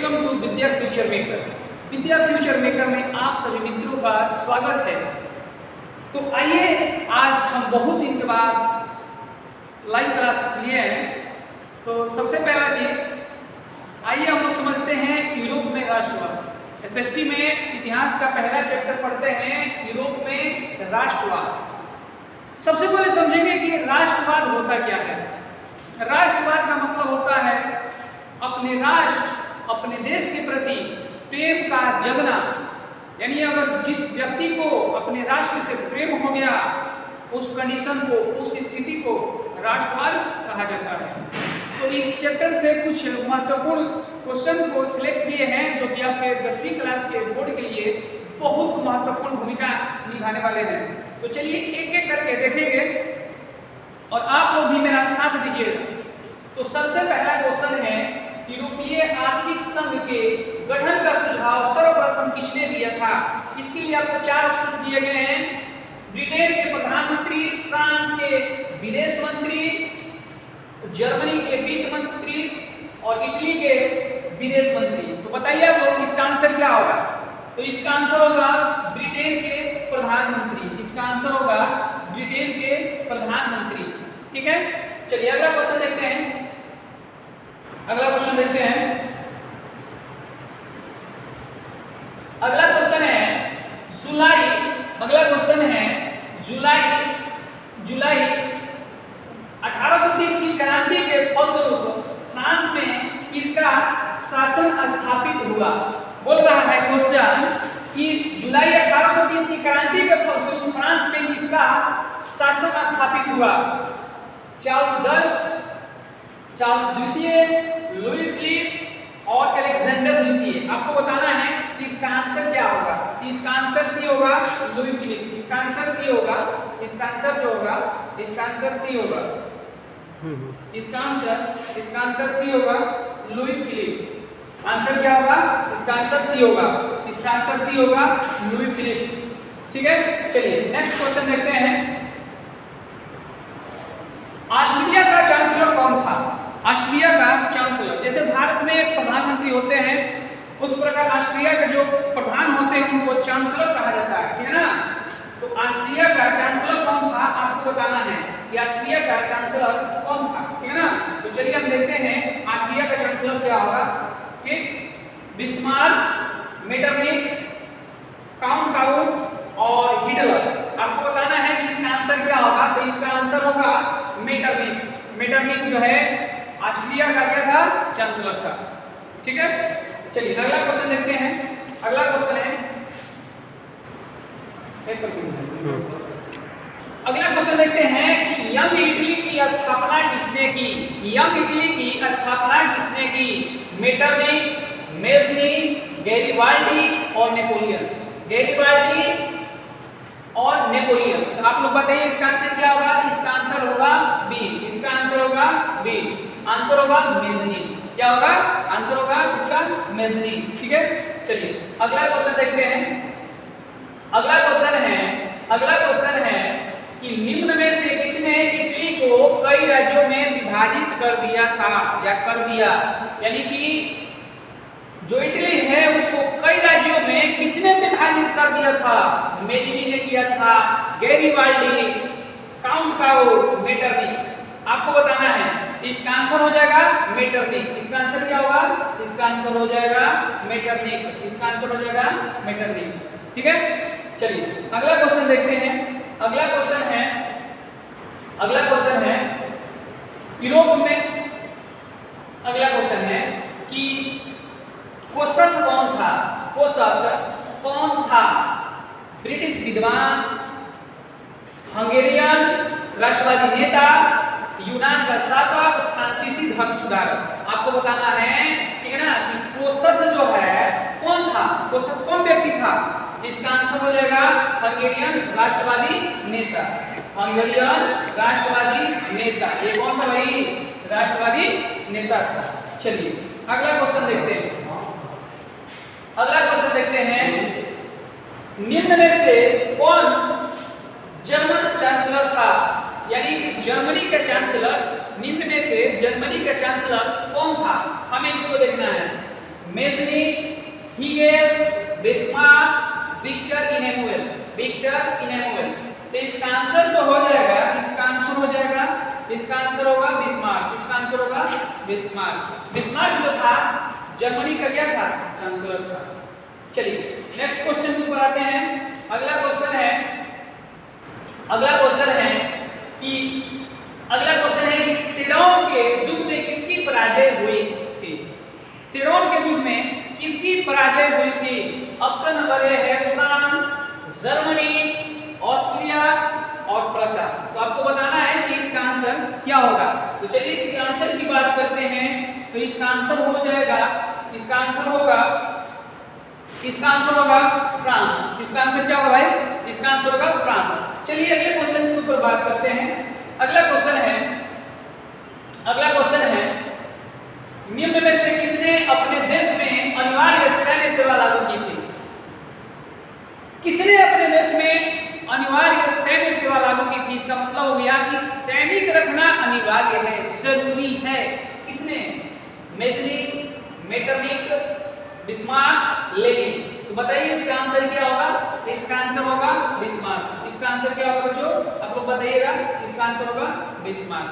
Welcome to Vidya future maker. Vidya future maker में आप सभी मित्रों का स्वागत है। तो आइए, आज हम बहुत दिन के बाद लाइव क्लास लिए हैं। तो सबसे पहला चीज़, आइए हम लोग समझते हैं यूरोप में राष्ट्रवाद। एसएसटी में इतिहास का पहला चैप्टर पढ़ते हैं यूरोप में राष्ट्रवाद। सबसे पहले समझेंगे कि राष्ट्रवाद होता क्या है। राष्ट्रवाद का मतलब होता है अपने राष्ट्र, अपने देश के प्रति प्रेम का जगना। यानी अगर जिस व्यक्ति को अपने राष्ट्र से प्रेम हो गया, उस कंडीशन को, उस स्थिति को राष्ट्रवाद कहा जाता है। तो इस चैप्टर से कुछ महत्वपूर्ण क्वेश्चन को सिलेक्ट किए हैं जो कि आपके 10वीं क्लास के बोर्ड के लिए बहुत महत्वपूर्ण भूमिका निभाने वाले हैं। तो चलिए एक एक करके देखेंगे और आप लोग भी मेरा साथ दीजिएगा। तो सबसे पहला क्वेश्चन है, यूरोपीय आर्थिक संघ के गठन का सुझाव सर्वप्रथम किसने दिया था? इसके लिए आपको 4 ऑप्शंस दिए गए हैं। ब्रिटेन के प्रधानमंत्री, फ्रांस के विदेश मंत्री, जर्मनी के वित्त मंत्री और इटली के विदेश मंत्री। तो बताइए आप लोग इसका आंसर क्या होगा? तो इसका आंसर होगा ब्रिटेन के प्रधानमंत्री। इसका आंसर होगा ब्रिटेन के प्रधानमंत्री। ठीक है, चलिए अगला क्वेश्चन देखते हैं। अगला क्वेश्चन देखते हैं। अगला क्वेश्चन है जुलाई। अगला क्वेश्चन है जुलाई 1830 की क्रांति के फलस्वरूप फ्रांस में किसका शासन स्थापित हुआ? बोल रहा है क्वेश्चन कि जुलाई 1830 की क्रांति के फलस्वरूप फ्रांस में किसका शासन स्थापित हुआ? चार्ल्स दस, चार्ल्स द्वितीय, लुई फिलिप और अलेक्जेंडर द्वितीय। आपको बताना है कि इसका आंसर क्या होगा। इसका आंसर सी होगा लुई फिलिप। इसका आंसर सी होगा, इसका आंसर जो होगा, इसका आंसर सी होगा, इसका आंसर सी होगा लुई फिलिप। आंसर क्या होगा? इसका आंसर सी होगा, इसका आंसर सी होगा लुई फिलिप। ठीक है, चलिए नेक्स्ट क्वेश्चन देखते हैं। ऑस्ट्रिया का चांसलर कौन था? ऑस्ट्रिया का चांसलर, जैसे भारत में प्रधानमंत्री होते हैं उस प्रकार ऑस्ट्रिया के जो प्रधान होते हैं उनको चांसलर कहा जाता है। ठीक है ना? तो ऑस्ट्रिया का चांसलर कौन था आपको बताना है कि ऑस्ट्रिया का चांसलर कौन था। ठीक है ना? तो चलिए हम देखते हैं ऑस्ट्रिया का चांसलर क्या होगा। ठीक, बिस्मार्क, मेटरनिक, काउंट काउट और हिटलर। आपको बताना है कि इसका आंसर क्या होगा। तो इसका आंसर होगा मेटरनिक। मेटरनिक जो है ऑस्ट्रिया का क्या था? चांसलर था। ठीक है, चलिए अगला क्वेश्चन देखते हैं। अगला क्वेश्चन है, अगला क्वेश्चन देखते हैं कि यंग इटली की स्थापना किसने की? यंग इटली की स्थापना किसने की? मेटरनिक, मेज़नी, गैरिबाल्डी और नेपोलियन। गैरिबाल्डी और नेपोलियन। तो आप लोग बताइए इसका आंसर क्या होगा? इसका आंसर होगा बी। इसका आंसर होगा बी। आंसर होगा मेज़नी। क्या होगा? आंसर होगा इसका मेज़नी। ठीक है, चलिए अगला क्वेश्चन देखते हैं। अगला क्वेश्चन है कि निम्न में से किसने इटली को कई राज्यों में विभाजित कर दिया था या कर दिया? यानी कि जो इटली है उसको कई राज्यों में किसने विभाजित कर दिया था? मेज़नी ने किया था, गैरिबाल्डी, काउंट काउट, मेटरनिक। आपको बताना है, इसका आंसर हो जाएगा मेटरनिक। इसका आंसर क्या होगा? इसका आंसर हो जाएगा मेटरनिक। इसका आंसर हो जाएगा मेटरनिक। ठीक है, चलिए अगला क्वेश्चन देखते हैं। अगला क्वेश्चन है यूरोप में। अगला क्वेश्चन है कि कोसत कौन था? कोसत कौन था? ब्रिटिश विद्वान, हंगेरियन राष्ट्रवादी नेता, यूनान का शासक, फ्रांसीसी धर्म सुधारक। आपको बताना है, ठीक है ना, कि कोसत जो है कौन था? कोसत कौन व्यक्ति था? इसका आंसर हो जाएगा हंगेरियन राष्ट्रवादी नेता। हंगेरियन राष्ट्रवादी नेता, ये कौन था भाई? राष्ट्रवादी नेता था। चलिए अगला क्वेश्चन देखते हैं। अगला क्वेश्चन देखते हैं, निम्न में से कौन जर्मन चांसलर था? यानी कि जर्मनी का चांसलर, निम्न में से जर्मनी का चांसलर कौन था? हमें इसको देखना है। मेज़नी बिस्मार्क, विक्टर इनैमुअल, विक्टर इनैमुअल। तो इसका आंसर जो हो जाएगा, इसका आंसर हो जाएगा, इसका आंसर होगा बिस्मार्क, इसका आंसर होगा बिस्मार्क। बिस्मार्क जो था जर्मनी का क्या था, चांसलर था। चलिए नेक्स्ट क्वेश्चन के ऊपर आते हैं। अगला क्वेश्चन है कि सिडोन के युद्ध में किसकी पराजय हुई थी? सिडोन के युद्ध में किसकी पराजय हुई थी? ऑप्शन नंबर ए है फ्रांस, जर्मनी, ऑस्ट्रिया और प्रशा। तो आपको बताना है कि इसका आंसर क्या होगा। तो चलिए इसके आंसर की बात करते हैं। तो इसका आंसर हो जाएगा, इसका आंसर होगा फ्रांस। इसका आंसर क्या होगा भाई? इसका आंसर होगा फ्रांस। चलिए अगले क्वेश्चन के ऊपर बात करते हैं। अगला क्वेश्चन है निम्न में से किसने अपने देश में अनिवार्य सैन्य सेवा लागू की थी? किसने अपने देश में अनिवार्य सैन्य सेवा लागू की थी? इसका मतलब हो गया कि सैनिक रखना अनिवार्य है, जरूरी है। किसने? Mazzini, Metternich, Bismarck, Lenin. तो बताइए इसका आंसर क्या होगा? इसका आंसर होगा बिस्मार्क। इसका आंसर क्या होगा बच्चों? आप लोग बताइएगा। इसका आंसर होगा बिस्मार्क।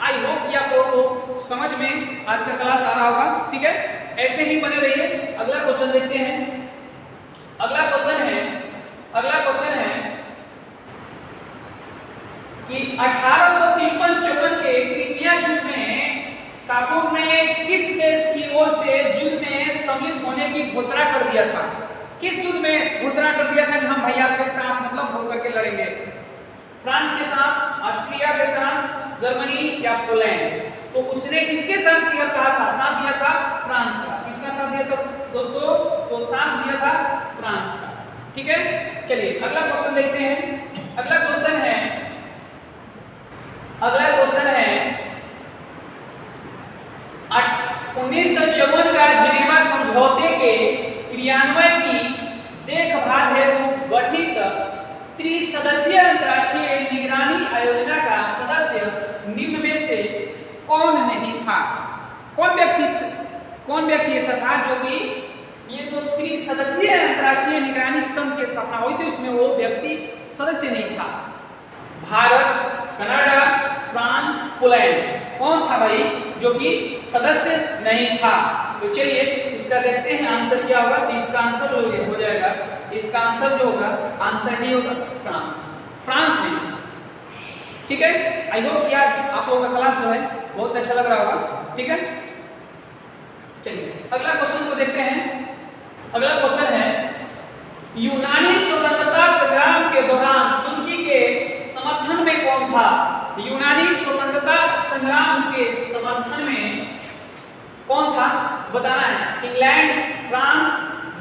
आई होप कि आप लोगों को समझ में आज का क्लास आ रहा होगा। ठीक है, ऐसे ही बने रहिए। अगला क्वेश्चन देखते हैं। अगला क्वेश्चन है कि 1853-54 के क्रीमिया युद्ध में काबुल ने किस देश की ओर से युद्ध में सम्मिलित होने की घोषणा कर दिया था? किस युद्ध में घोषणा कर दिया था कि हम भैया के साथ मतलब होकर के लड़ेंगे? फ्रांस के साथ, ऑस्ट्रिया के साथ, जर्मनी या पोलैंड? तो उसने किसके साथ किया था? साथ दिया था फ्रांस का। किसका साथ दिया था दोस्तों? तो साथ दिया था फ्रांस का। ठीक है, चलिए अगला क्वेश्चन देखते हैं। अगला क्वेश्चन है 1954 का जिनेवा समझौते के क्रियान्वयन की देखभाल हेतु गठित त्रिसदस्यीय अंतर्राष्ट्रीय निगरानी आयोजना का सदस्य निम्न में से कौन नहीं था? कौन व्यक्ति ऐसा था जो कि ये जो त्रिसदस्यीय अंतर्राष्ट्रीय निगरानी संघ की स्थापना हुई थी उसमें वो व्यक्ति सदस्य नहीं था? Bharat, Canada, France, Poland. कौन था भाई जो कि सदस्य नहीं था? तो चलिए इसका देखते हैं आंसर क्या होगा। तो इसका आंसर हो जाएगा, इसका आंसर जो होगा, आंसर डी होगा फ्रांस नहीं था। ठीक है, आई होप कि आज आप लोगों का क्लास जो है बहुत अच्छा लग रहा होगा। ठीक है, चलिए अगला क्वेश्चन को देखते हैं। अगला क्वेश्चन है यूनानी स्वतंत्रता संग्राम के दौरान तुर्की के समर्थन में कौन था? यूनानी स्वतंत्रता संग्राम के समर्थन में कौन था बताना है। इंग्लैंड, फ्रांस,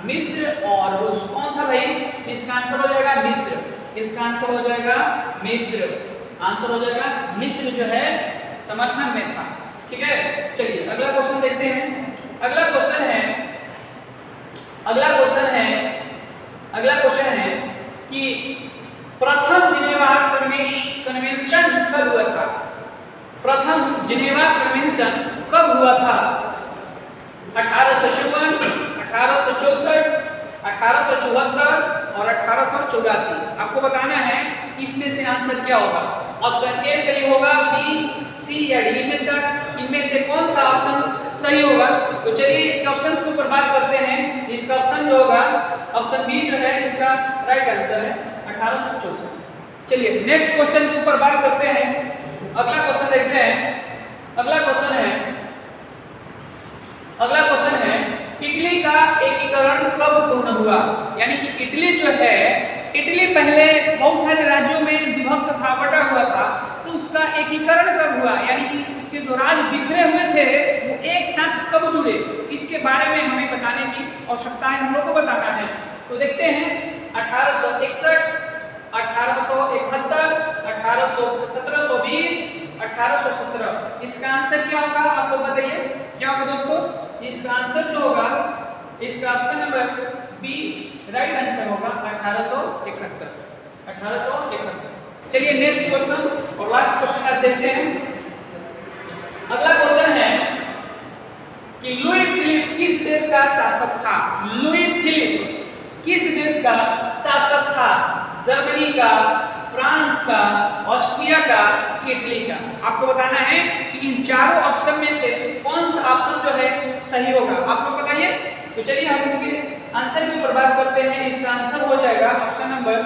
मिस्र और रूस। कौन था भाई? इसका आंसर हो जाएगा मिस्र। इसका आंसर हो जाएगा मिस्र। आंसर हो जाएगा मिस्र जो है समर्थन में था। ठीक है, चलिए अगला क्वेश्चन देखते हैं। अगला क्वेश्चन है कि प्रथम जिनेवा कन्वेंशन कब हुआ था? प्रथम जिनेवा कन्वेंशन कब हुआ था? 1854, 1864, 1874 और 1884। आपको बताना है कि इसमें से आंसर क्या होगा। ऑप्शन ए सही होगा, बी, सी या डी में से इनमें से कौन सा ऑप्शन सही होगा? तो चलिए इसके ऑप्शंस के ऊपर बात करते हैं। इसका ऑप्शन जो होगा, ऑप्शन बी जो है इसका राइट आंसर है 1864। चलिए नेक्स्ट क्वेश्चन के ऊपर बात करते हैं। अगला क्वेश्चन देखते हैं। अगला क्वेश्चन है इटली का एकीकरण कब पूर्ण हुआ? यानी कि इटली जो है, इटली पहले बहुत सारे राज्यों में विभक्त था, बटा हुआ था, तो उसका एकीकरण कब हुआ? यानी कि उसके जो राज्य बिखरे हुए थे वो एक साथ कब जुड़े? इसके बारे में हमें बताने की आवश्यकता है, हम लोग को बताना है। तो देखते हैं 1861, 1871, 1720, 1817। इसका आंसर क्या होगा आप लोग बताइए, क्या होगा दोस्तों? इसका आंसर जो होगा, इसका option number B right answer होगा 1871। 1871। चलिए नेक्स्ट क्वेश्चन और लास्ट क्वेश्चन आज देखते हैं। अगला क्वेश्चन है कि लुई फिलिप किस देश का शासक था? लुई फिलिप किस देश का शासक था? जर्मनी का, फ्रांस का, ऑस्ट्रिया का, इटली का? आपको बताना है कि इन चारों ऑप्शन में से कौन सा ऑप्शन जो है सही होगा, आपको बताइए। तो चलिए हम इसके आंसर के ऊपर बात करते हैं। इसका आंसर हो जाएगा option number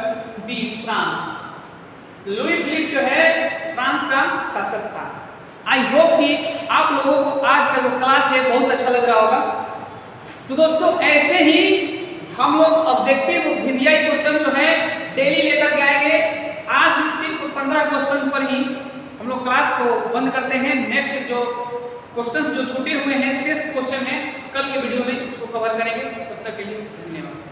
B, France. Louis Philippe जो है फ्रांस का शासक था। आई होप कि आप लोगों को आज का जो क्लास है बहुत अच्छा लग रहा होगा। तो दोस्तों ऐसे ही हम लोग ऑब्जेक्टिव वीवीआई क्वेश्चन जो है डेली लेकर के आएंगे। आज सिर्फ 15 क्वेश्चन पर ही हम लोग क्लास को बंद करते हैं। नेक्स्ट जो क्वेश्चंस जो छूटे हुए हैं शेष क्वेश्चन है कल के वीडियो में उसको कवर करेंगे। तब तक के लिए धन्यवाद।